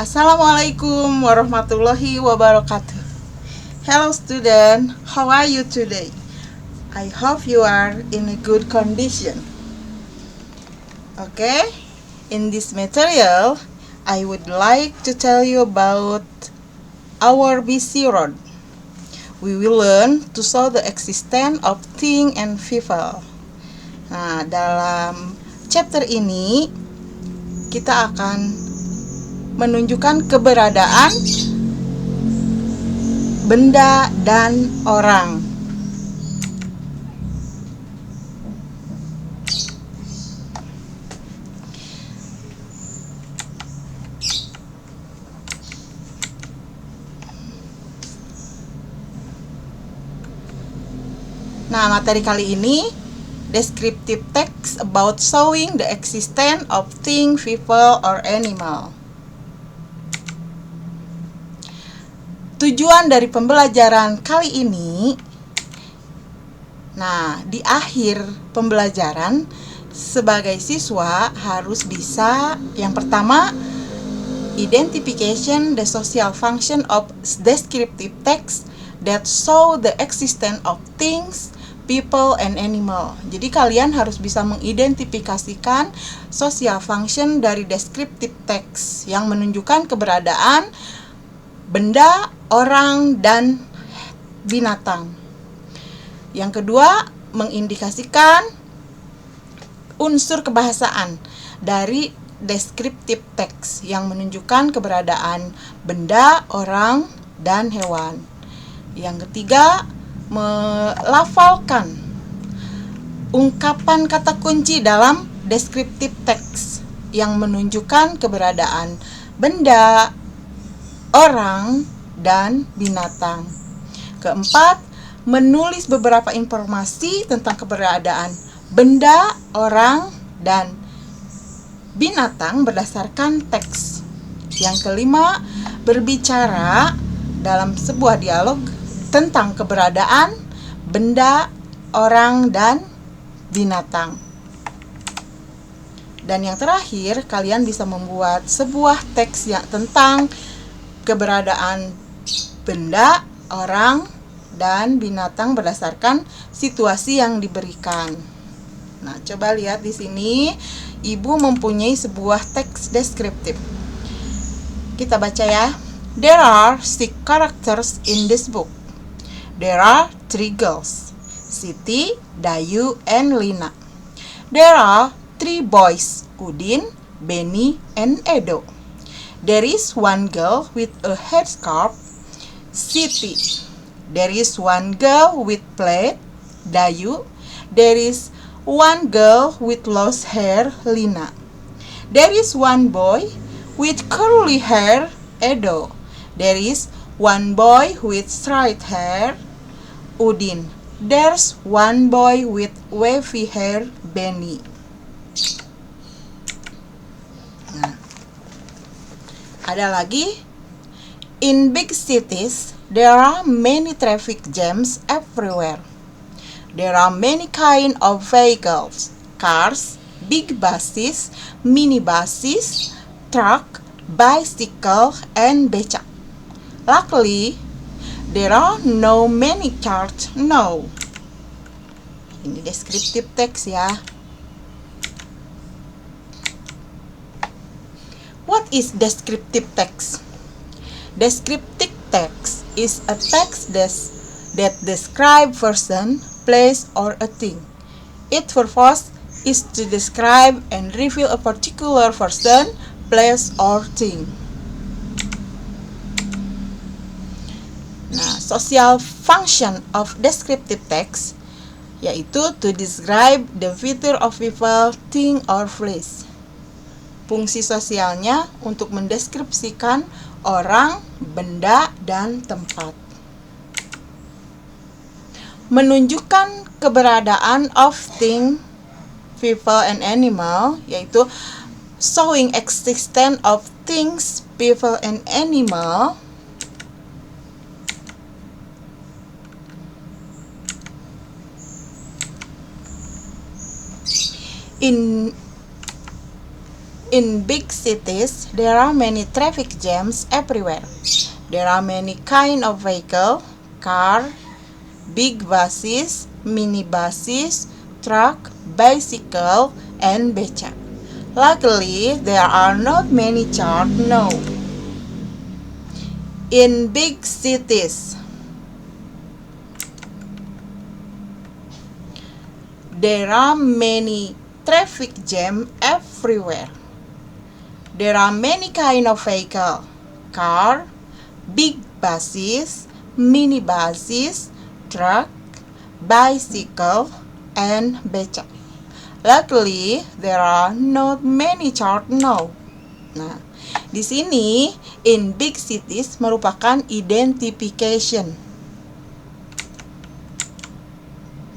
Assalamualaikum warahmatullahi wabarakatuh. Hello student, how are you today? I hope you are in a good condition. Okay, in this material, I would like to tell you about our busy road. We will learn to show the existence of thing and people. Nah, dalam chapter ini kita akan menunjukkan keberadaan benda dan orang. Nah, materi kali ini descriptive text about showing the existence of thing, people, or animal. Tujuan dari pembelajaran kali ini, nah, di akhir pembelajaran sebagai siswa harus bisa yang pertama, identification the social function of descriptive text that show the existence of things, people, and animal. Jadi kalian harus bisa mengidentifikasikan social function dari descriptive text yang menunjukkan keberadaan benda, orang, dan binatang. Yang kedua, mengindikasikan unsur kebahasaan dari descriptive text yang menunjukkan keberadaan benda, orang, dan hewan. Yang ketiga, melafalkan ungkapan kata kunci dalam descriptive text yang menunjukkan keberadaan benda, orang, dan binatang. Keempat, menulis beberapa informasi tentang keberadaan benda, orang, dan binatang berdasarkan teks. Yang kelima, berbicara dalam sebuah dialog tentang keberadaan benda, orang, dan binatang. Dan yang terakhir, kalian bisa membuat sebuah teks yang tentang keberadaan benda, orang, dan binatang berdasarkan situasi yang diberikan. Nah, coba lihat di sini, Ibu mempunyai sebuah teks deskriptif. Kita baca ya. There are 6 characters in this book. There are 3 girls, Siti, Dayu, and Lina. There are 3 boys, Udin, Benny, and Edo. There is 1 girl with a headscarf, Siti. There is 1 girl with plaid, Dayu. There is 1 girl with lost hair, Lina. There is 1 boy with curly hair, Edo. There is 1 boy with straight hair, Udin. There's 1 boy with wavy hair, Benny. Nah, ada lagi. In big cities, there are many traffic jams everywhere. There are many kind of vehicles, cars, big buses, minibuses, truck, bicycle, and becak. Luckily, there are no many cars now. Ini descriptive text ya. What is descriptive text? Descriptive text is a text that describes person, place, or a thing. Its purpose is to describe and reveal a particular person, place, or thing. Nah, social function of descriptive text yaitu to describe the feature of people, thing, or place. Fungsi sosialnya untuk mendeskripsikan orang, benda, dan tempat. Menunjukkan keberadaan of thing, people, and animal, yaitu showing existence of things, people, and animal. In In big cities, there are many traffic jams everywhere. There are many kind of vehicle, car, big buses, mini buses, truck, bicycle, and becak. Luckily, there are not many cars now. In big cities, there are many traffic jam everywhere. There are many kind of vehicle, car, big buses, mini buses, truck, bicycle, and becak. Luckily, there are not many cars now. Nah, di sini in big cities merupakan identification.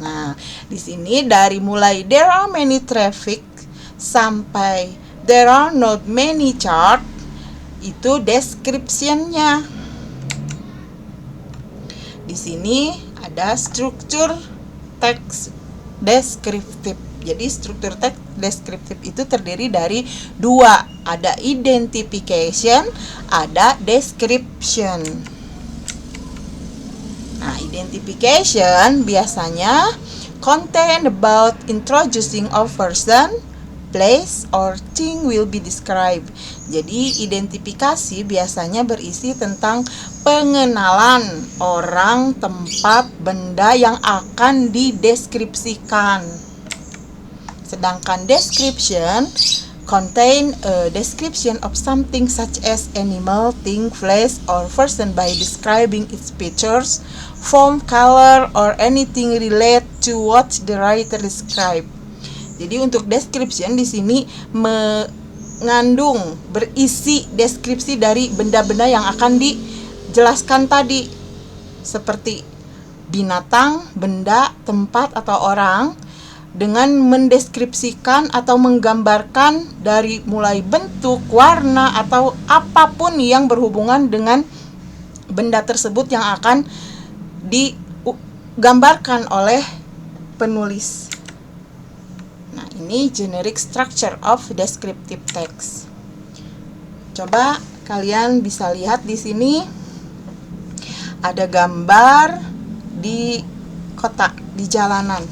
Nah, di sini dari mulai there are many traffic sampai there are not many cars itu description-nya. Di sini ada struktur teks deskriptif. Jadi struktur teks deskriptif itu terdiri dari dua, ada identification, ada description. Nah, identification biasanya contain about introducing a person, place, or thing will be described. Jadi identifikasi biasanya berisi tentang pengenalan orang, tempat, benda yang akan dideskripsikan. Sedangkan description contain a description of something such as animal, thing, place, or person by describing its features, form, color, or anything related to what the writer described. Jadi untuk description di sini mengandung berisi deskripsi dari benda-benda yang akan dijelaskan tadi, seperti binatang, benda, tempat, atau orang, dengan mendeskripsikan atau menggambarkan dari mulai bentuk, warna, atau apapun yang berhubungan dengan benda tersebut yang akan digambarkan oleh penulis. Nah, ini generic structure of descriptive text. Coba kalian bisa lihat di sini ada gambar di kota, di jalanan.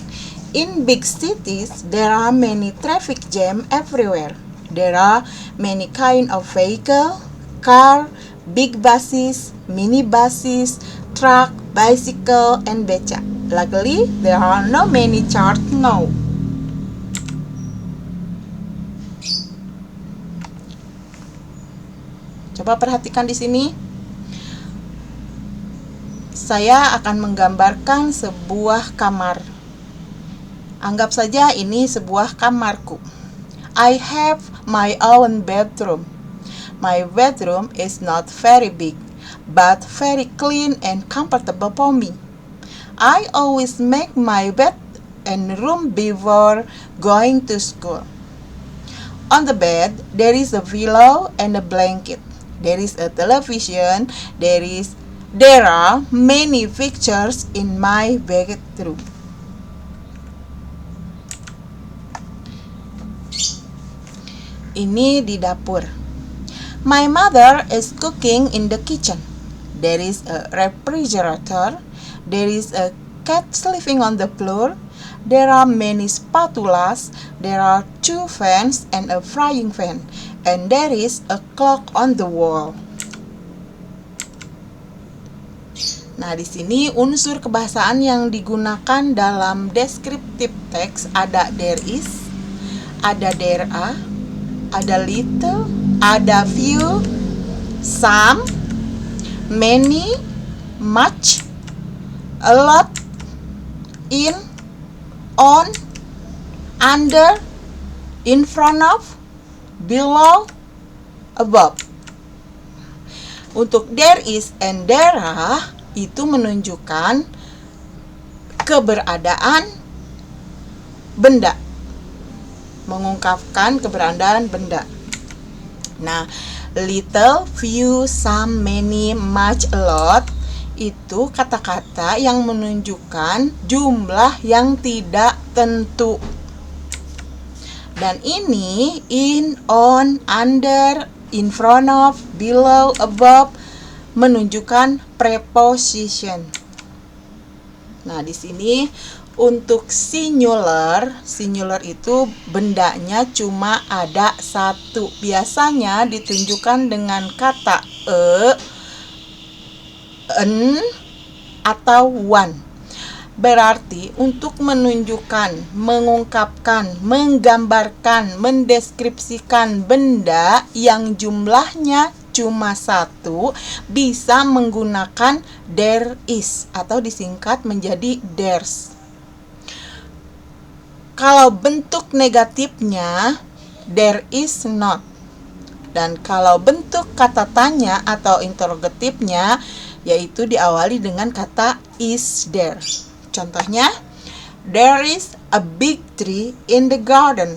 In big cities, there are many traffic jam everywhere. There are many kind of vehicle, car, big buses, mini buses, truck, bicycle, and becak. Luckily, there are not many cars now. Coba perhatikan di sini. Saya akan menggambarkan sebuah kamar. Anggap saja ini sebuah kamarku. I have my own bedroom. My bedroom is not very big, but very clean and comfortable for me. I always make my bed and room before going to school. On the bed, there is a pillow and a blanket. There is a television. There are many pictures in my bedroom. Ini di dapur. My mother is cooking in the kitchen. There is a refrigerator. There is a cat sleeping on the floor. There are many spatulas. There are 2 fans and a frying pan. And there is a clock on the wall. Nah, di sini unsur kebahasaan yang digunakan dalam descriptive text ada there is, ada there are, ada little, ada few, some, many, much, a lot, in, on, under, in front of, below, above. Untuk there is and there are itu menunjukkan keberadaan benda, mengungkapkan keberadaan benda. Nah, little, few, some, many, much, a lot itu kata-kata yang menunjukkan jumlah yang tidak tentu. Dan ini in, on, under, in front of, below, above menunjukkan preposition. Nah, di sini untuk singular itu bendanya cuma ada satu. Biasanya ditunjukkan dengan kata an, atau one. Berarti untuk menunjukkan, mengungkapkan, menggambarkan, mendeskripsikan benda yang jumlahnya cuma satu, bisa menggunakan there is atau disingkat menjadi there's. Kalau bentuk negatifnya there is not. Dan kalau bentuk kata tanya atau interrogatifnya yaitu diawali dengan kata is there. Contohnya, there is a big tree in the garden.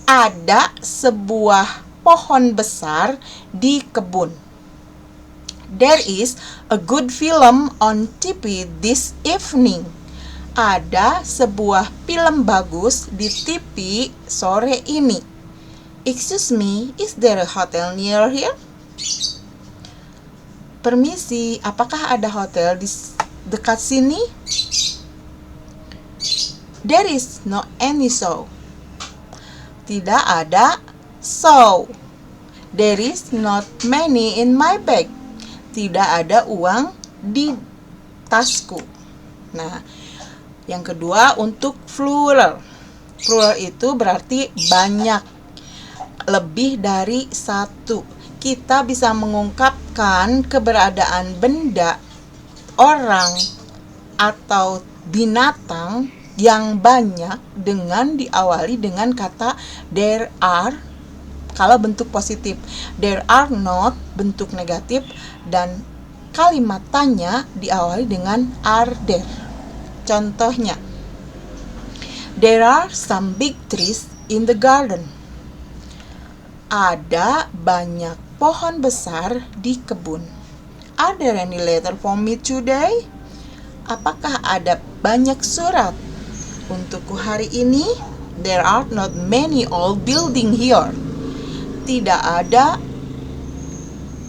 Ada sebuah pohon besar di kebun. There is a good film on TV this evening. Ada sebuah film bagus di TV sore ini. Excuse me, is there a hotel near here? Permisi, apakah ada hotel di dekat sini? There is no any so. Tidak ada so. There is not money in my bag. Tidak ada uang di tasku. Nah, yang kedua untuk plural. Plural itu berarti banyak, lebih dari satu. Kita bisa mengungkapkan keberadaan benda, orang, atau binatang yang banyak dengan diawali dengan kata there are kalau bentuk positif, there are not bentuk negatif, dan kalimat tanya diawali dengan are there. Contohnya, there are some big trees in the garden. Ada banyak pohon besar di kebun. Are there any letter for me today? Apakah ada banyak surat untukku hari ini? There are not many old building here. Tidak ada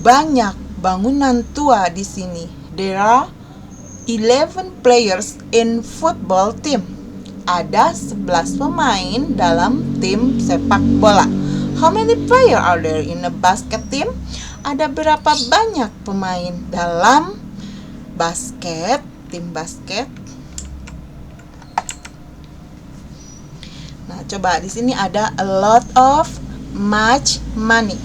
banyak bangunan tua di sini. There are 11 players in football team. Ada 11 pemain dalam tim sepak bola. How many players are there in a basket team? Ada berapa banyak pemain dalam tim basket? Nah, coba di sini ada a lot of, much, money.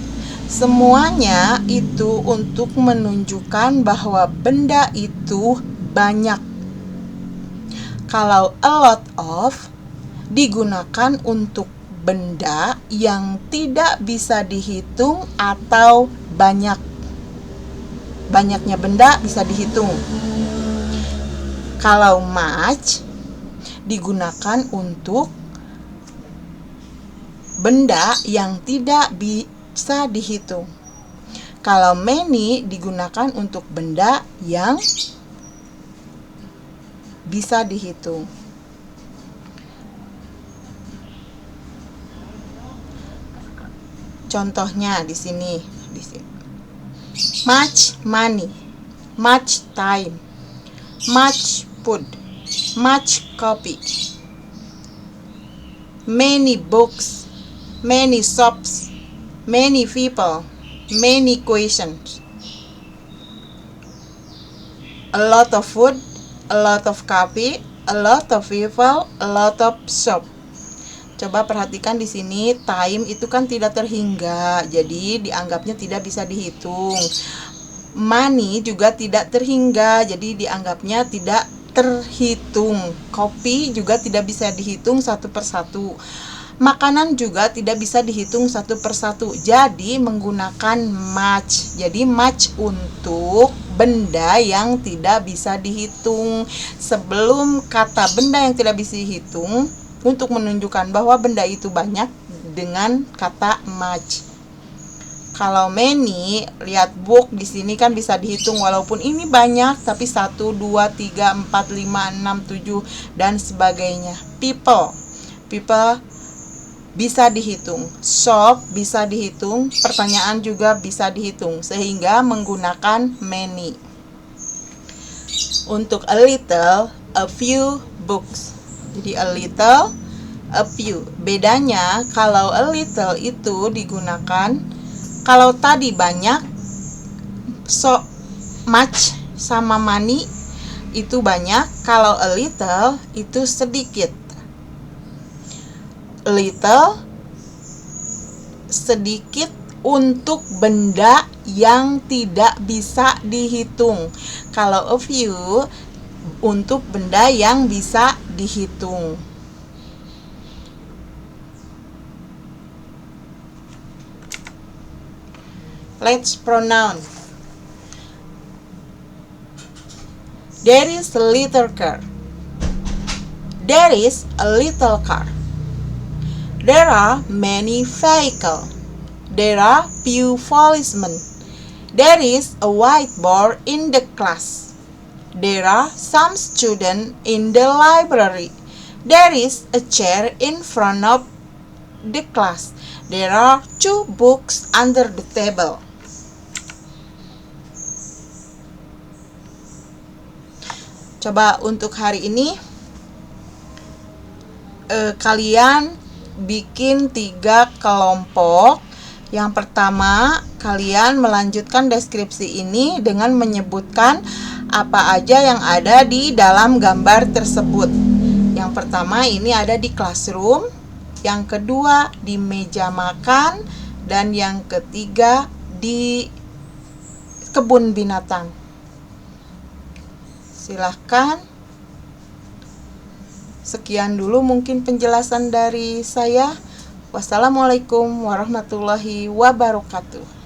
Semuanya itu untuk menunjukkan bahwa benda itu banyak. Kalau a lot of digunakan untuk benda yang tidak bisa dihitung atau banyak. Banyaknya benda bisa dihitung. Kalau much digunakan untuk benda yang tidak bisa dihitung. Kalau many digunakan untuk benda yang bisa dihitung. Contohnya di sini. Much money, much time, much food, much coffee, many books, many shops, many people, many questions. A lot of food, a lot of coffee, a lot of people, a lot of shop. Coba perhatikan di sini, time itu kan tidak terhingga, jadi dianggapnya tidak bisa dihitung. Money juga tidak terhingga, jadi dianggapnya tidak terhitung. Kopi juga tidak bisa dihitung satu persatu. Makanan juga tidak bisa dihitung satu persatu. Jadi menggunakan much. Jadi much untuk benda yang tidak bisa dihitung. Sebelum kata benda yang tidak bisa dihitung, untuk menunjukkan bahwa benda itu banyak dengan kata much. Kalau many, lihat book di sini kan bisa dihitung walaupun ini banyak, tapi 1, 2, 3, 4, 5, 6, 7 dan sebagainya. People bisa dihitung, shop bisa dihitung, pertanyaan juga bisa dihitung, sehingga menggunakan many. Untuk a little, a few books. Jadi a little, a few. Bedanya kalau a little itu digunakan, kalau tadi banyak, so much sama money itu banyak, kalau a little itu sedikit. Little sedikit untuk benda yang tidak bisa dihitung. Kalau a few untuk benda yang bisa dihitung. Let's pronoun. There is a little car. There is a little car. There are many vehicles. There are few policemen. There is a whiteboard in the class. There are some students in the library. There is a chair in front of the class. There are 2 books under the table. Coba untuk hari ini kalian bikin 3 kelompok. Yang pertama, kalian melanjutkan deskripsi ini dengan menyebutkan apa aja yang ada di dalam gambar tersebut. Yang pertama ini ada di classroom, yang kedua di meja makan, dan yang ketiga di kebun binatang. Silahkan. Sekian dulu mungkin penjelasan dari saya. Wassalamualaikum warahmatullahi wabarakatuh.